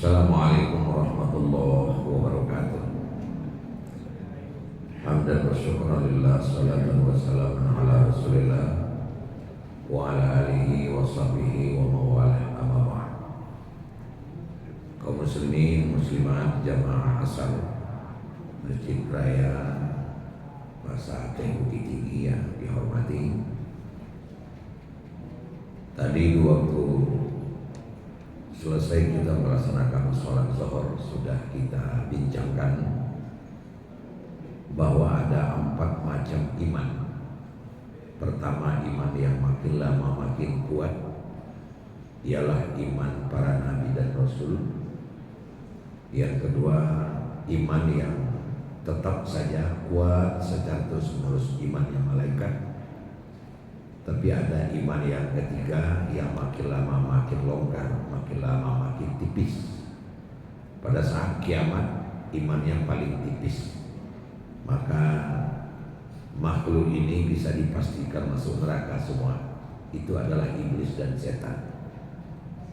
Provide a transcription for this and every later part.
Assalamualaikum warahmatullahi wabarakatuh. Hamdan wa syukran lillah, salatan wa salaman ala rasulillah wa ala alihi wa sahbihi wa mawalah, amma ba'd. Kaum muslimin muslimat jamaah asal Masjid Raya Masa Aceh Bukit Tinggi yang dihormati, tadi waktu selesai kita melaksanakan sholat zuhur, sudah kita bincangkan bahwa ada 4 macam iman. Pertama, iman yang makin lama makin kuat, ialah iman para nabi dan rasul. Yang kedua, iman yang tetap saja kuat secara terus-menerus, imannya malaikat. Tapi ada iman yang ketiga yang makin lama makin longgar, makin lama makin tipis. Pada saat kiamat, iman yang paling tipis, maka makhluk ini bisa dipastikan masuk neraka semua. Itu adalah iblis dan setan.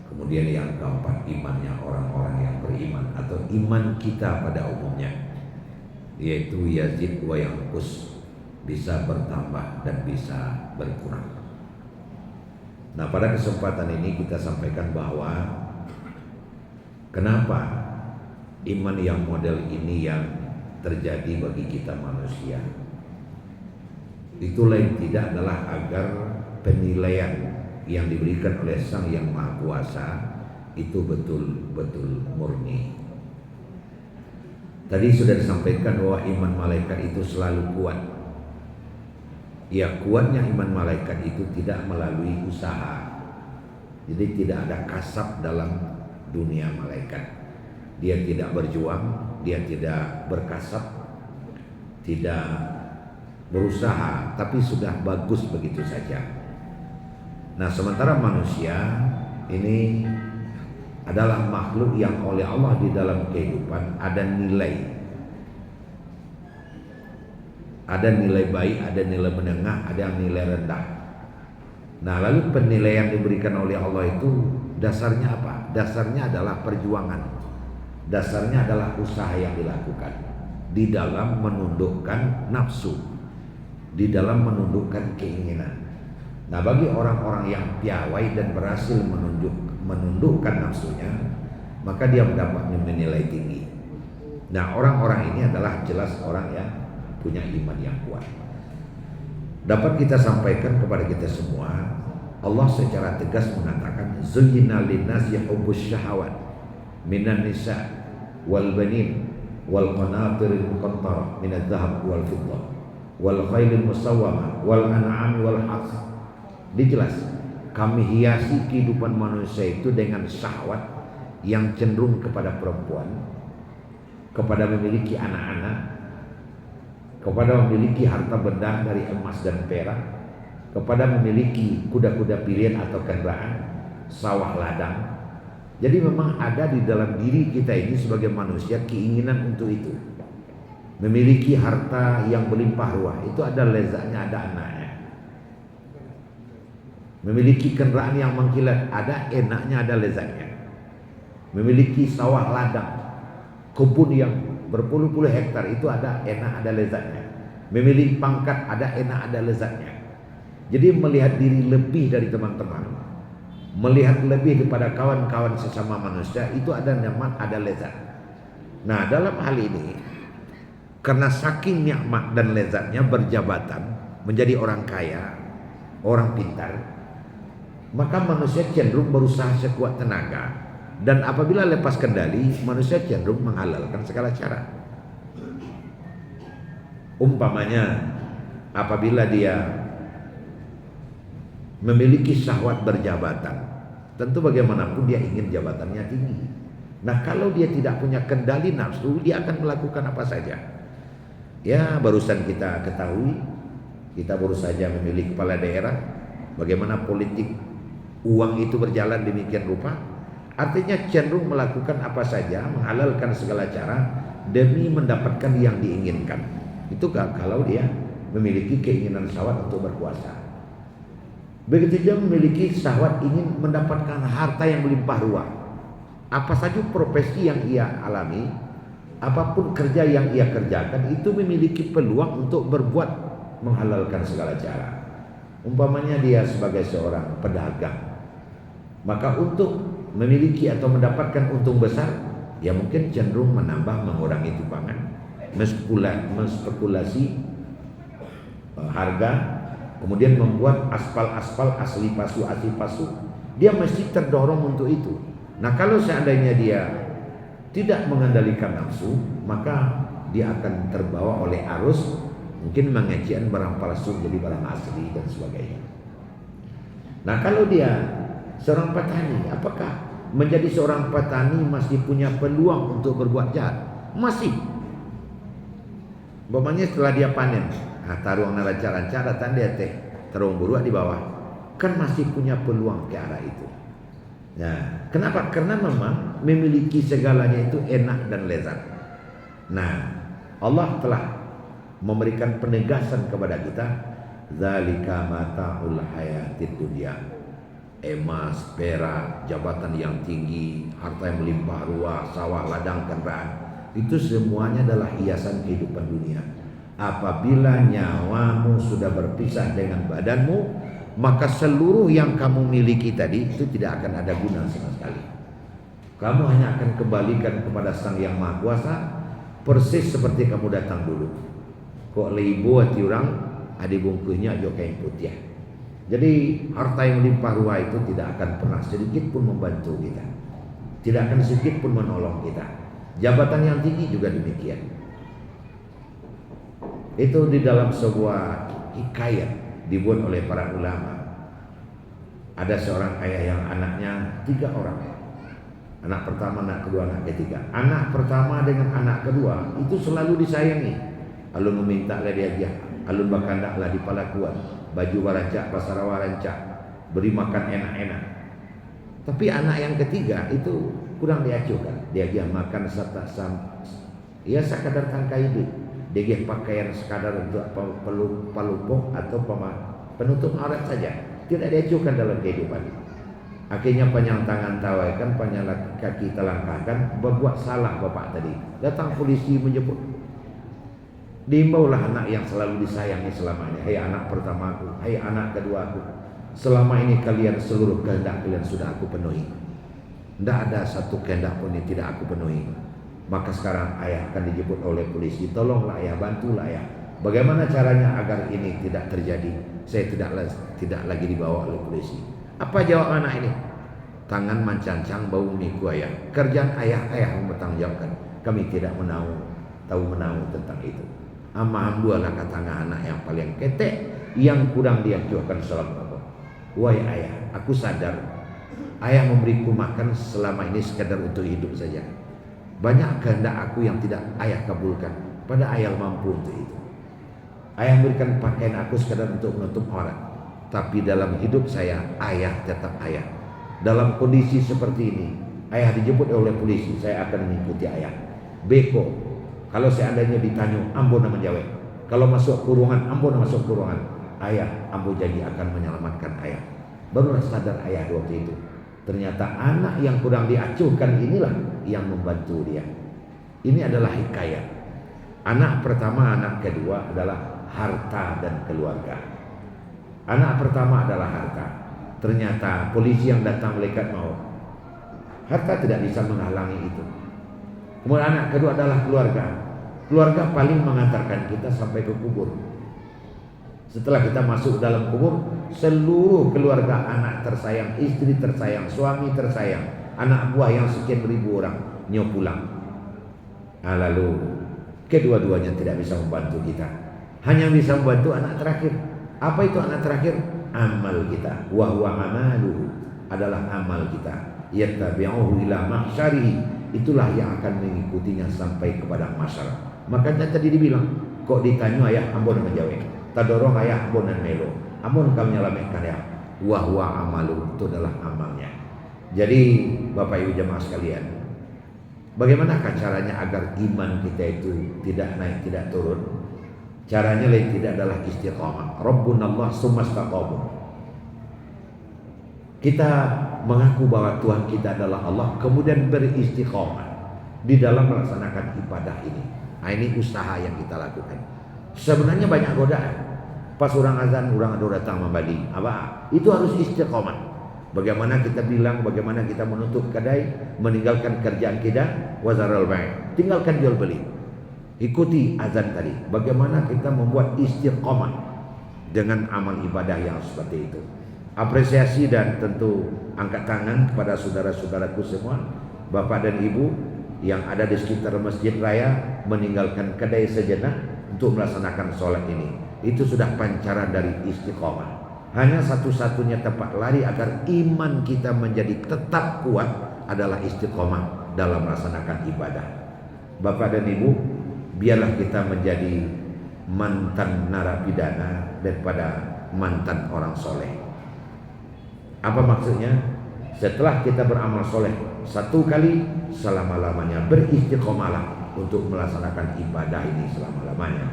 Kemudian yang keempat, imannya orang-orang yang beriman atau iman kita pada umumnya, yaitu yazid wa yanqus, bisa bertambah dan bisa berkurang. Nah, pada kesempatan ini kita sampaikan bahwa kenapa iman yang model ini yang terjadi bagi kita manusia. Itu lain tidak adalah agar penilaian yang diberikan oleh Sang Yang Maha Kuasa itu betul-betul murni. Tadi sudah disampaikan bahwa iman malaikat itu selalu kuat. Ya, kuatnya iman malaikat itu tidak melalui usaha. Jadi tidak ada kasab dalam dunia malaikat. Dia tidak berjuang, dia tidak berkasab, tidak berusaha, tapi sudah bagus begitu saja. Nah, sementara manusia ini adalah makhluk yang oleh Allah di dalam kehidupan ada nilai. Ada nilai baik, ada nilai menengah, ada yang nilai rendah. Nah, lalu penilaian yang diberikan oleh Allah itu dasarnya apa? Dasarnya adalah perjuangan. Dasarnya adalah usaha yang dilakukan di dalam menundukkan nafsu, di dalam menundukkan keinginan. Nah, bagi orang-orang yang piawai dan berhasil menundukkan nafsunya, maka dia mendapatnya menilai tinggi. Nah, orang-orang ini adalah jelas orang yang punya iman yang kuat. Dapat kita sampaikan kepada kita semua, Allah secara tegas mengatakan, zuyyina linnasi hubbus syahawat minan nisa wal banin wal qanatiril muqantarah minadh dhahab wal fiddah wal khailil musawwamah wal an'am wal harth. Dijelas, kami hiasi kehidupan manusia itu dengan syahwat yang cenderung kepada perempuan, kepada memiliki anak-anak, kepada memiliki harta benda dari emas dan perak, kepada memiliki kuda-kuda pilihan atau kendaraan, sawah ladang. Jadi memang ada di dalam diri kita ini sebagai manusia keinginan untuk itu. Memiliki harta yang berlimpah ruah, itu ada lezatnya, ada enaknya. Memiliki kendaraan yang mengkilat, ada enaknya, ada lezatnya. Memiliki sawah ladang, kebun yang berpuluh-puluh hektar, itu ada enak, ada lezatnya. Memiliki pangkat, ada enak, ada lezatnya. Jadi melihat diri lebih dari teman-teman, melihat lebih daripada kawan-kawan sesama manusia, itu ada nikmat, ada lezat. Nah, dalam hal ini, karena saking nikmat dan lezatnya berjabatan, menjadi orang kaya, orang pintar, maka manusia cenderung berusaha sekuat tenaga. Dan apabila lepas kendali, manusia cenderung menghalalkan segala cara. Umpamanya, apabila dia memiliki syahwat berjabatan, tentu bagaimanapun dia ingin jabatannya tinggi. Nah, kalau dia tidak punya kendali nafsu, dia akan melakukan apa saja. Ya, barusan kita ketahui, kita baru saja memilih kepala daerah, bagaimana politik uang itu berjalan demikian rupa. Artinya cenderung melakukan apa saja, menghalalkan segala cara demi mendapatkan yang diinginkan. Itu kalau dia memiliki keinginan syahwat untuk berkuasa. Begitu juga memiliki syahwat ingin mendapatkan harta yang melimpah ruah. apa saja profesi yang ia alami, apapun kerja yang ia kerjakan, itu memiliki peluang untuk berbuat menghalalkan segala cara. Umpamanya dia sebagai seorang pedagang, maka untuk memiliki atau mendapatkan untung besar, ya mungkin cenderung menambah mengurangi timbangan, menspekulasi harga, kemudian membuat aspal-aspal asli pasu, dia mesti terdorong untuk itu. Nah, kalau seandainya dia tidak mengendalikan nafsu, maka dia akan terbawa oleh arus, mungkin mengecian barang palsu jadi barang asli dan sebagainya. Nah, kalau dia seorang petani, apakah menjadi seorang petani masih punya peluang untuk berbuat jahat? Masih. Umpamanya setelah dia panen, taruang naraca-ranca datang dia terung buruak di bawah, kan masih punya peluang ke arah itu. Nah, kenapa? Karena memang memiliki segalanya itu enak dan lezat. Nah, Allah telah memberikan penegasan kepada kita, zalika mata'ul hayatid dunya. Emas, perak, jabatan yang tinggi, harta yang melimpah ruah, sawah, ladang, kendaraan, itu semuanya adalah hiasan kehidupan dunia. Apabila nyawamu sudah berpisah dengan badanmu, maka seluruh yang kamu miliki tadi itu tidak akan ada guna sama sekali. Kamu hanya akan kembalikan kepada Sang Yang Maha Kuasa, persis seperti kamu datang dulu. Kok leibo hati orang, ada bungkusnya jo kain putih. Jadi harta yang melimpah ruah itu tidak akan pernah sedikit pun membantu kita, tidak akan sedikit pun menolong kita. Jabatan yang tinggi juga demikian. Itu di dalam sebuah hikayat dibuat oleh para ulama. Ada seorang ayah yang anaknya 3 orang. Anak pertama, anak kedua, anak ketiga. Anak pertama dengan anak kedua itu selalu disayangi. Alun meminta lah dia, alun bakandak lah di palakuan, baju warancak, pasar warancak, beri makan enak-enak. Tapi anak yang ketiga itu kurang diacuhkan. Dia makan serta ya sekadar tangkai hidup. Dia pakaian sekadar untuk palupoh atau penutup aurat saja, tidak diajukan dalam kehidupan. Akhirnya panjang tangan tawaikan, panjang kaki telangkahkan, berbuat salah bapak tadi. Datang polisi menjemput. Diimbaulah anak yang selalu disayangi selamanya. Hai anak pertamaku, hai anak keduaku, selama ini kalian seluruh kehendak kalian sudah aku penuhi. Tidak ada satu kehendak pun yang tidak aku penuhi. Maka sekarang ayah akan dijemput oleh polisi. Tolonglah ayah, bantulah ayah. Bagaimana caranya agar ini tidak terjadi? Saya tidak lagi dibawa oleh polisi. Apa jawab anak ini? Tangan mancancang bau miku ayah. Kerjaan ayah yang bertanggung jawabkan. Kami tidak tahu tentang itu. Ambualah kata anak yang paling ketek, yang kurang diacuhkan selama apa? Wahai ayah, aku sadar ayah memberiku makan selama ini sekadar untuk hidup saja. Banyak kehendak aku yang tidak ayah kabulkan, pada ayah mampu untuk itu. Ayah memberikan pakaian aku sekadar untuk menutup aurat, tapi dalam hidup saya, ayah tetap ayah. Dalam kondisi seperti ini, ayah dijemput oleh polisi, saya akan mengikuti ayah. Beko, kalau seandainya ditanya, ambo nama jawab. Kalau masuk kurungan, ambo nama masuk kurungan. Ayah, ambo janji akan menyelamatkan ayah. Barulah sadar ayah waktu itu. Ternyata anak yang kurang diacuhkan inilah yang membantu dia. Ini adalah hikayat. Anak pertama, anak kedua adalah harta dan keluarga. Anak pertama adalah harta. Ternyata polisi yang datang malaikat maut, harta tidak bisa menghalangi itu. Kemudian anak kedua adalah keluarga. Keluarga paling mengantarkan kita sampai ke kubur. Setelah kita masuk dalam kubur, seluruh keluarga, anak tersayang, istri tersayang, suami tersayang, anak buah yang sekian ribu orang nyo pulang. Nah, lalu kedua-duanya tidak bisa membantu kita. Hanya bisa membantu anak terakhir. Apa itu anak terakhir? Amal kita. Wa huwa amaluhu, adalah amal kita. Yattabi'uhu ila mahsyarihi, itulah yang akan mengikutinya sampai kepada mahsyar. Makanya tadi dibilang, kok ditanya ayah ambon menjawab. Tadorong ayah ambon dan melo. Ambon kami nyelametkan ya. Wa huwa amalu, itu adalah amalnya. Jadi Bapak Ibu jemaah sekalian, bagaimanakah caranya agar iman kita itu tidak naik, tidak turun? Caranya lain tidak adalah istiqamah. Rabbunallah summa istaqamu. Kita mengaku bahwa Tuhan kita adalah Allah, kemudian beristiqomah di dalam melaksanakan ibadah ini. Nah, ini usaha yang kita lakukan. Sebenarnya banyak godaan. Pas orang azan, orang ada datang membali. Apa? Itu harus istiqomah. Bagaimana kita bilang, bagaimana kita menutup kedai, meninggalkan kerjaan kita, wazarul bai', tinggalkan jual beli. Ikuti azan tadi. Bagaimana kita membuat istiqomah dengan amal ibadah yang seperti itu. Apresiasi dan tentu angkat tangan kepada saudara-saudaraku semua, bapak dan ibu yang ada di sekitar masjid raya, meninggalkan kedai sejenak untuk melaksanakan sholat ini. Itu sudah pancaran dari istiqomah. Hanya satu-satunya tempat lari agar iman kita menjadi tetap kuat adalah istiqomah dalam melaksanakan ibadah. Bapak dan ibu, biarlah kita menjadi mantan narapidana daripada mantan orang soleh. Apa maksudnya? Setelah kita beramal soleh satu kali, selama-lamanya beristiqomahlah untuk melaksanakan ibadah ini selama-lamanya.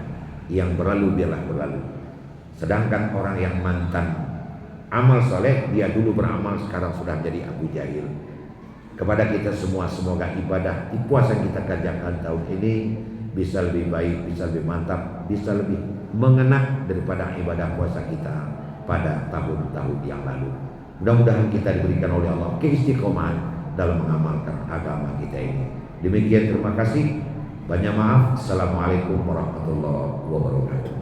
Yang berlalu biarlah berlalu. Sedangkan orang yang mantan amal soleh, dia dulu beramal, sekarang sudah jadi Abu Jahil. Kepada kita semua, semoga ibadah di puasa yang kita kerjakan tahun ini bisa lebih baik, bisa lebih mantap, bisa lebih mengena daripada ibadah puasa kita pada tahun-tahun yang lalu. Mudah-mudahan kita diberikan oleh Allah keistiqomahan dalam mengamalkan agama kita ini. Demikian, terima kasih. Banyak maaf. Assalamualaikum warahmatullahi wabarakatuh.